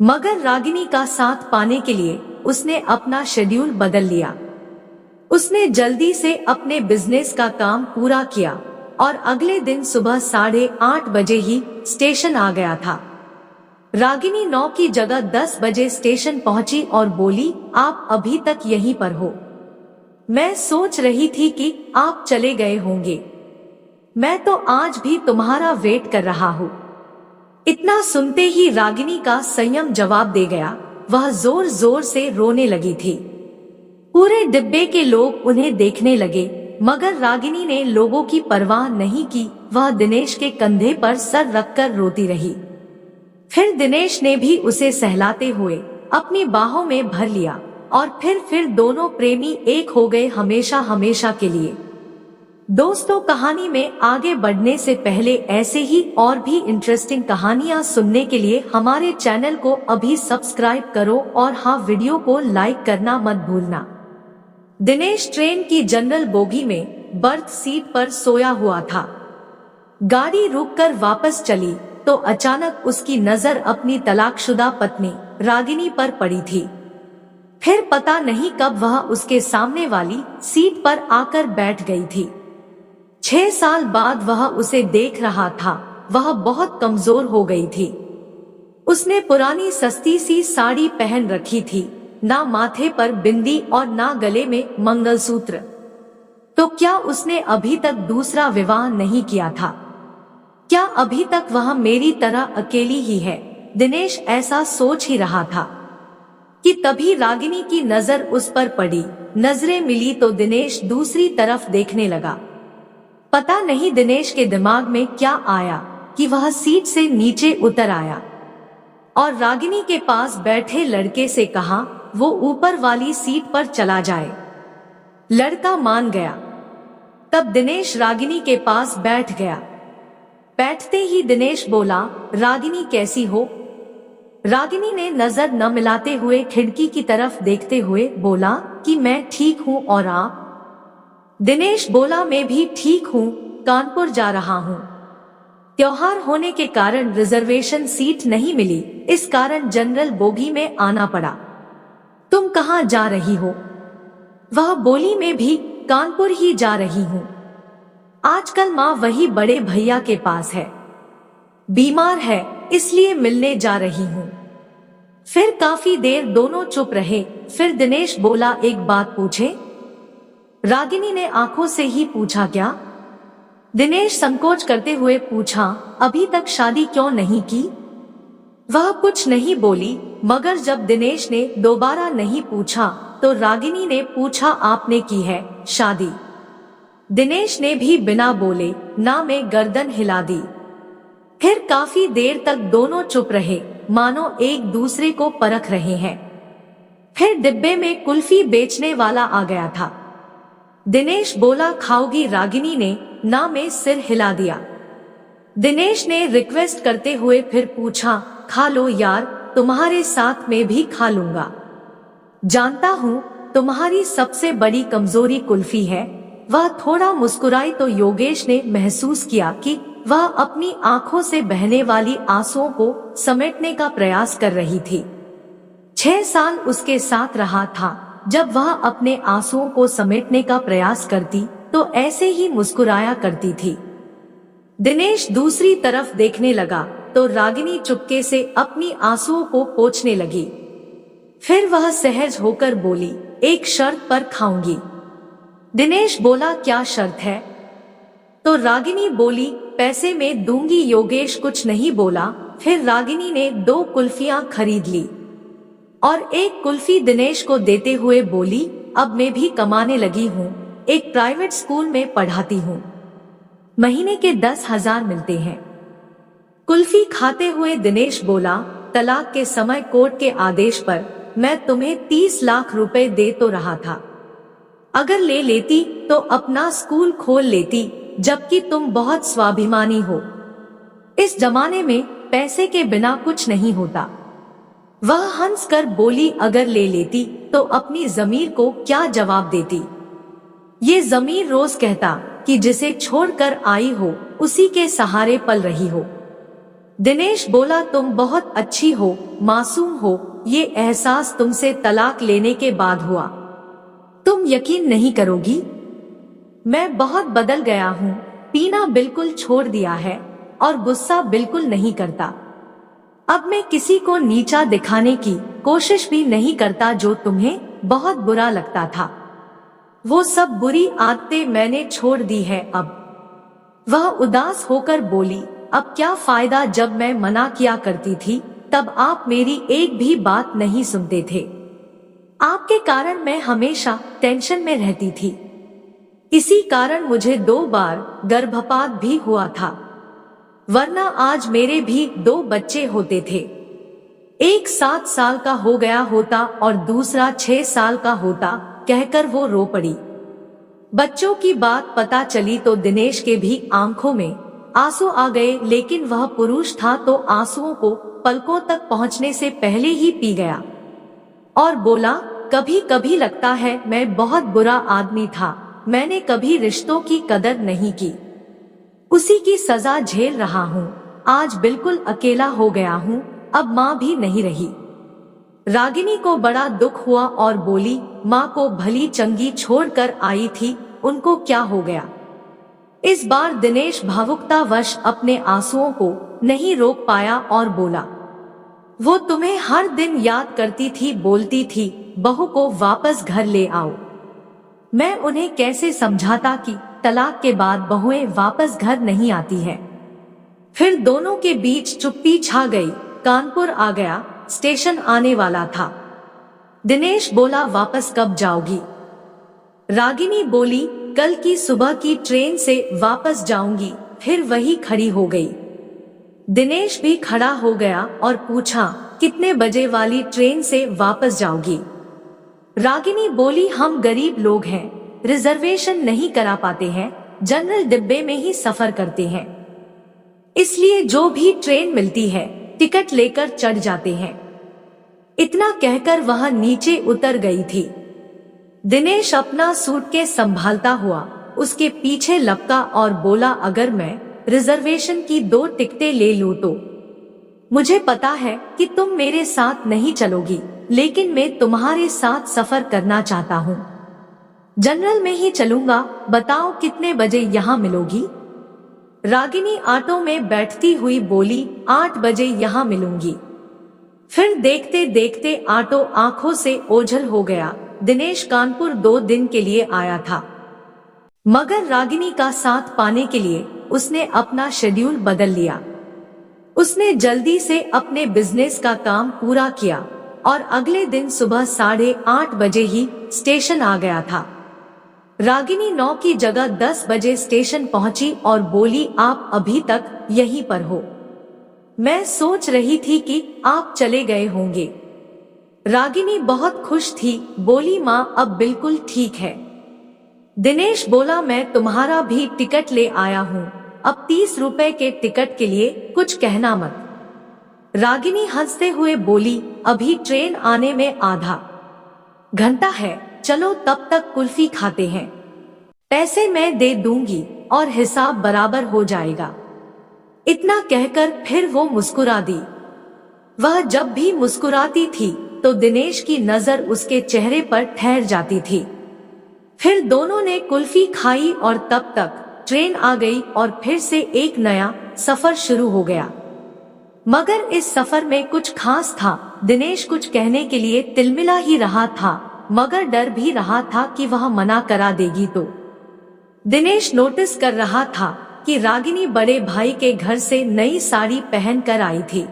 मगर रागिनी का साथ पाने के लिए उसने अपना शेड्यूल बदल लिया। उसने जल्दी से अपने बिजनेस का काम पूरा किया और अगले दिन सुबह 8:30 बजे ही स्टेशन आ गया था। रागिनी 9 की जगह 10 बजे स्टेशन पहुंची और बोली, आप अभी तक यहीं पर हो? मैं सोच रही थी कि आप चले गए होंगे। मैं तो आज भी तुम्हारा वेट कर रहा हूँ। इतना सुनते ही रागिनी का संयम जवाब दे गया। वह जोर जोर से रोने लगी थी। पूरे डिब्बे के लोग उन्हें देखने लगे, मगर रागिनी ने लोगों की परवाह नहीं की। वह दिनेश के कंधे पर सर रखकर रोती रही। फिर दिनेश ने भी उसे सहलाते हुए अपनी बाहों में भर लिया और फिर दोनों प्रेमी एक हो गए, हमेशा हमेशा के लिए। दोस्तों, कहानी में आगे बढ़ने से पहले ऐसे ही और भी इंटरेस्टिंग कहानियां सुनने के लिए हमारे चैनल को अभी सब्सक्राइब करो और हाँ, वीडियो को लाइक करना मत भूलना। दिनेश ट्रेन की जनरल बोगी में बर्थ सीट पर सोया हुआ था। गाड़ी रुककर वापस चली तो अचानक उसकी नजर अपनी तलाकशुदा पत्नी रागिनी पर पड़ी थी। फिर पता नहीं कब वह उसके सामने वाली सीट पर आकर बैठ गई थी। 6 साल बाद वह उसे देख रहा था। वह बहुत कमजोर हो गई थी। उसने पुरानी सस्ती सी साड़ी पहन रखी थी, ना माथे पर बिंदी और ना गले में मंगलसूत्र। तो क्या उसने अभी तक दूसरा विवाह नहीं किया था? क्या अभी तक वह मेरी तरह अकेली ही है? दिनेश ऐसा सोच ही रहा था कि तभी रागिनी की नजर उस पर पड़ी। नजरें मिली तो दिनेश दूसरी तरफ देखने लगा। पता नहीं दिनेश के दिमाग में क्या आया कि वह सीट से नीचे उतर आया और रागिनी के पास बैठे लड़के से कहा वो ऊपर वाली सीट पर चला जाए। लड़का मान गया। तब दिनेश रागिनी के पास बैठ गया। बैठते ही दिनेश बोला, रागिनी कैसी हो? रागिनी ने नजर न मिलाते हुए खिड़की की तरफ देखते हुए बोला कि मैं ठीक हूँ, और आप? दिनेश बोला, मैं भी ठीक हूँ, कानपुर जा रहा हूँ। त्योहार होने के कारण रिजर्वेशन सीट नहीं मिली, इस कारण जनरल बोगी में आना पड़ा। तुम कहाँ जा रही हो? वह बोली, मैं भी कानपुर ही जा रही हूँ। आजकल माँ वही बड़े भैया के पास है, बीमार है, इसलिए मिलने जा रही हूँ। फिर काफी देर दोनों चुप रहे। फिर दिनेश बोला, एक बात पूछे? रागिनी ने आंखों से ही पूछा, क्या? दिनेश संकोच करते हुए पूछा, अभी तक शादी क्यों नहीं की? वह कुछ नहीं बोली, मगर जब दिनेश ने दोबारा नहीं पूछा तो रागिनी ने पूछा, आपने की है शादी? दिनेश ने भी बिना बोले ना में गर्दन हिला दी। फिर काफी देर तक दोनों चुप रहे, मानो एक दूसरे को परख रहे हैं। फिर डिब्बे में कुल्फी बेचने वाला आ गया था। दिनेश बोला, खाओगी? रागिनी ने ना में सिर हिला दिया। दिनेश ने रिक्वेस्ट करते हुए फिर पूछा, खा लो यार, तुम्हारे साथ में भी खा लूंगा। जानता हूँ तुम्हारी सबसे बड़ी कमजोरी कुल्फी है। वह थोड़ा मुस्कुराई तो योगेश ने महसूस किया कि वह अपनी आंखों से बहने वाली आंसुओं को समेटने का प्रयास कर रही थी। 6 साल उसके साथ रहा था। जब वह अपने आंसुओं को समेटने का प्रयास करती तो ऐसे ही मुस्कुराया करती थी। दिनेश दूसरी तरफ देखने लगा तो रागिनी चुपके से अपनी आंसुओं को पोंछने लगी। फिर वह सहज होकर बोली, एक शर्त पर खाऊंगी। दिनेश बोला, क्या शर्त है? तो रागिनी बोली, पैसे में दूंगी। योगेश कुछ नहीं बोला। फिर रागिनी ने 2 कुल्फियां खरीद ली और एक कुल्फी दिनेश को देते हुए बोली, अब मैं भी कमाने लगी हूँ, एक प्राइवेट स्कूल में पढ़ाती हूँ, महीने के 10,000 मिलते हैं। कुल्फी खाते हुए दिनेश बोला, तलाक के समय कोर्ट के आदेश पर मैं तुम्हें 30 लाख रुपए दे तो रहा था। अगर ले लेती तो अपना स्कूल खोल लेती, जबकि तुम बहुत स्वाभिमानी हो। इस जमाने में पैसे के बिना कुछ नहीं होता। वह हंसकर बोली, अगर ले लेती तो अपनी ज़मीर को क्या जवाब देती? ये ज़मीर रोज कहता कि जिसे छोड़कर आई हो उसी के सहारे पल रही हो। दिनेश बोला, तुम बहुत अच्छी हो, मासूम हो, ये एहसास तुमसे तलाक लेने के बाद हुआ। तुम यकीन नहीं करोगी, मैं बहुत बदल गया हूँ। पीना बिल्कुल छोड़ दिया है और गुस्सा बिल्कुल नहीं करता। अब मैं किसी को नीचा दिखाने की कोशिश भी नहीं करता जो तुम्हें बहुत बुरा लगता था। वो सब बुरी आदतें मैंने छोड़ दी है अब। वह उदास होकर बोली, अब क्या फायदा, जब मैं मना किया करती थी तब आप मेरी एक भी बात नहीं सुनते थे। आपके कारण मैं हमेशा टेंशन में रहती थी। इसी कारण मुझे 2 बार गर्भपात भी हुआ था, वरना आज मेरे भी 2 बच्चे होते थे। एक 7 साल का हो गया होता और दूसरा 6 साल का होता, कहकर वो रो पड़ी। बच्चों की बात पता चली तो दिनेश के भी आंखों में आंसू आ गए, लेकिन वह पुरुष था तो आंसुओं को पलकों तक पहुंचने से पहले ही पी गया और बोला, कभी कभी लगता है मैं बहुत बुरा आदमी था। मैंने कभी रिश्तों की कदर नहीं की, उसी की सजा झेल रहा हूँ। आज बिल्कुल अकेला हो गया हूँ, अब माँ भी नहीं रही। रागिनी को बड़ा दुख हुआ और बोली, माँ को भली चंगी छोड़कर आई थी, उनको क्या हो गया। इस बार दिनेश भावुकतावश अपने आंसुओं को नहीं रोक पाया और बोला, वो तुम्हें हर दिन याद करती थी, बोलती थी बहू को वापस घर ले आओ। मैं उन्हें कैसे समझाता कि तलाक के बाद बहुएं वापस घर नहीं आती है। फिर दोनों के बीच चुप्पी छा गई। कानपुर आ गया, स्टेशन आने वाला था। दिनेश बोला, वापस कब जाओगी। रागिनी बोली, कल की सुबह की ट्रेन से वापस जाऊंगी। फिर वही खड़ी हो गई। दिनेश भी खड़ा हो गया और पूछा, कितने बजे वाली ट्रेन से वापस जाओगी। रागिनी बोली, हम गरीब लोग हैं, रिजर्वेशन नहीं करा पाते हैं, जनरल डिब्बे में ही सफर करते हैं, इसलिए जो भी ट्रेन मिलती है टिकट लेकर चढ़ जाते हैं। इतना कहकर वह नीचे उतर गई थी। दिनेश अपना सूटकेस संभालता हुआ उसके पीछे लपका और बोला, अगर मैं रिजर्वेशन की 2 टिकटें ले लूं तो। मुझे पता है कि तुम मेरे साथ नहीं चलोगी, लेकिन मैं तुम्हारे साथ सफर करना चाहता हूँ। जनरल में ही चलूंगा, बताओ कितने बजे यहाँ मिलोगी। रागिनी ऑटो में बैठती हुई बोली, 8 बजे यहाँ मिलूंगी। फिर देखते देखते ऑटो आंखों से ओझल हो गया। दिनेश कानपुर 2 दिन के लिए आया था, मगर रागिनी का साथ पाने के लिए उसने अपना शेड्यूल बदल लिया। उसने जल्दी से अपने बिजनेस का काम पूरा किया और अगले दिन सुबह 8:30 बजे ही स्टेशन आ गया था। रागिनी 9 की जगह 10 बजे स्टेशन पहुंची और बोली, आप अभी तक यहीं पर हो। मैं सोच रही थी कि आप चले गए होंगे। रागिनी बहुत खुश थी, बोली, माँ अब बिल्कुल ठीक है। दिनेश बोला, मैं तुम्हारा भी टिकट ले आया हूँ, अब 30 रुपए के टिकट के लिए कुछ कहना मत। रागिनी हंसते हुए बोली, अभी ट्रेन आने में आधा घंटा है, चलो तब तक कुल्फी खाते हैं। पैसे मैं दे दूंगी और हिसाब बराबर हो जाएगा। इतना कहकर फिर वो मुस्कुरा दी। वह जब भी मुस्कुराती थी तो दिनेश की नजर उसके चेहरे पर ठहर जाती थी। फिर दोनों ने कुल्फी खाई और तब तक ट्रेन आ गई और फिर से एक नया सफर शुरू हो गया। मगर इस सफर में कुछ खास था। दिनेश कुछ कहने के लिए तिलमिला ही रहा था, मगर डर भी रहा था कि वह मना करा देगी तो। दिनेश नोटिस कर रहा था कि रागिनी बड़े भाई के घर से नई साड़ी पहन कर आई थी।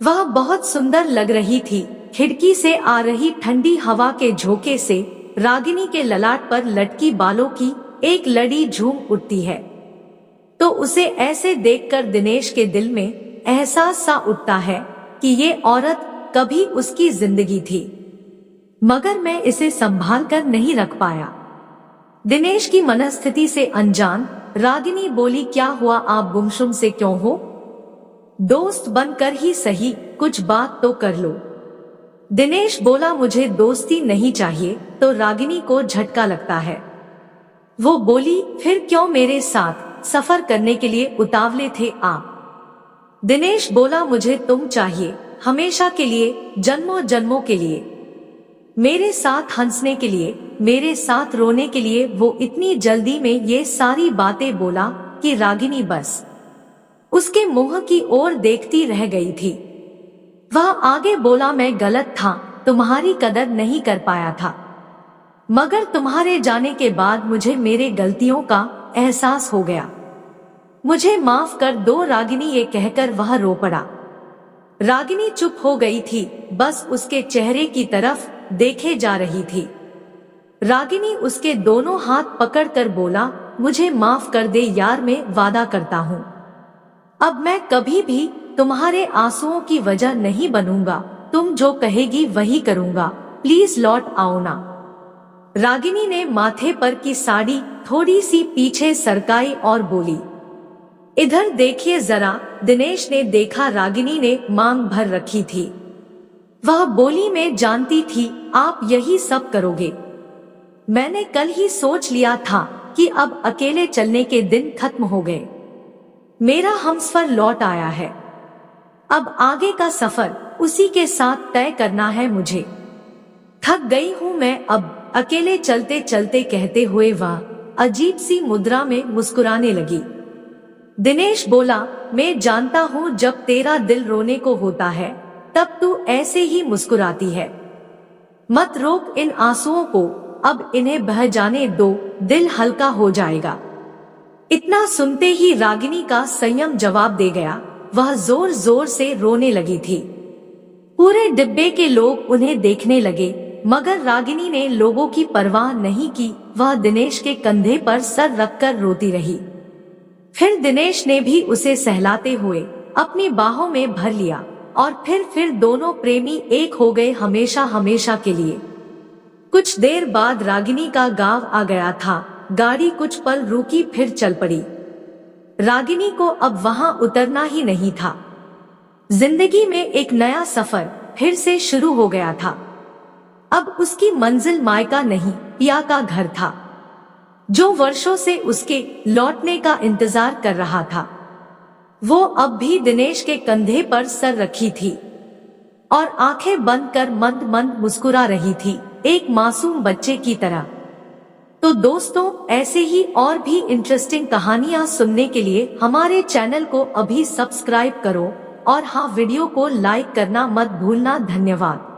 वह बहुत सुंदर लग रही थी। खिड़की से आ रही ठंडी हवा के झोंके से रागिनी के ललाट पर लटकी बालों की एक लड़ी झूम उठती है, तो उसे ऐसे देखकर दिनेश के दिल में एहसास सा उठता है कि ये औरत कभी उसकी जिंदगी थी, मगर मैं इसे संभाल कर नहीं रख पाया। दिनेश की मनस्थिति से अनजान रागिनी बोली, क्या हुआ, आप गुमसुम से क्यों हो? दोस्त बनकर ही सही कुछ बात तो कर लो। दिनेश बोला, मुझे दोस्ती नहीं चाहिए। तो रागिनी को झटका लगता है। वो बोली, फिर क्यों मेरे साथ सफर करने के लिए उतावले थे आप? दिनेश बोला, मुझे तुम चाहिए हमेशा के लिए, जन्मों जन्मों के लिए, मेरे साथ हंसने के लिए, मेरे साथ रोने के लिए। वो इतनी जल्दी में ये सारी बातें बोला कि रागिनी बस उसके मुंह की ओर देखती रह गई थी। वह आगे बोला, मैं गलत था, तुम्हारी कदर नहीं कर पाया था, मगर तुम्हारे जाने के बाद मुझे मेरे गलतियों का एहसास हो गया, मुझे माफ कर दो। रागिनी ये कहकर वह रो पड़ा। रागिनी चुप हो गई थी, बस उसके चेहरे की तरफ देखे जा रही थी। रागिनी उसके दोनों हाथ पकड़कर बोला, मुझे माफ कर दे यार, मैं वादा करता हूँ अब मैं कभी भी तुम्हारे आंसुओं की वजह नहीं बनूंगा, तुम जो कहेगी वही करूंगा, प्लीज लौट आओ ना। रागिनी ने माथे पर की साड़ी थोड़ी सी पीछे सरकाई और बोली, इधर देखिए जरा। दिनेश ने देखा रागिनी ने मांग भर रखी थी। वह बोली, मैं जानती थी आप यही सब करोगे, मैंने कल ही सोच लिया था कि अब अकेले चलने के दिन खत्म हो गए, मेरा हमसफर लौट आया है, अब आगे का सफर उसी के साथ तय करना है मुझे, थक गई हूँ मैं अब अकेले चलते चलते, कहते हुए वह अजीब सी मुद्रा में मुस्कुराने लगी। दिनेश बोला, मैं जानता हूँ जब तेरा दिल रोने को होता है तब तू ऐसे ही मुस्कुराती है, मत रोक इन आंसुओं को, अब इन्हें बह जाने दो, दिल हल्का हो जाएगा। इतना सुनते ही रागिनी का संयम जवाब दे गया, वह जोर जोर से रोने लगी थी। पूरे डिब्बे के लोग उन्हें देखने लगे, मगर रागिनी ने लोगों की परवाह नहीं की, वह दिनेश के कंधे पर सर रखकर रोती रही। फिर दिनेश ने भी उसे सहलाते हुए अपनी बाहों में भर लिया और फिर दोनों प्रेमी एक हो गए हमेशा हमेशा के लिए। कुछ देर बाद रागिनी का गांव आ गया था। गाड़ी कुछ पल रुकी फिर चल पड़ी। रागिनी को अब वहां उतरना ही नहीं था। जिंदगी में एक नया सफर फिर से शुरू हो गया था। अब उसकी मंजिल मायका नहीं, पिया का घर था, जो वर्षों से उसके लौटने का इंतजार कर रहा था। वो अब भी दिनेश के कंधे पर सर रखी थी और आंखें बंद कर मंद मंद मुस्कुरा रही थी, एक मासूम बच्चे की तरह। तो दोस्तों, ऐसे ही और भी इंटरेस्टिंग कहानियां सुनने के लिए हमारे चैनल को अभी सब्सक्राइब करो और हाँ, वीडियो को लाइक करना मत भूलना। धन्यवाद।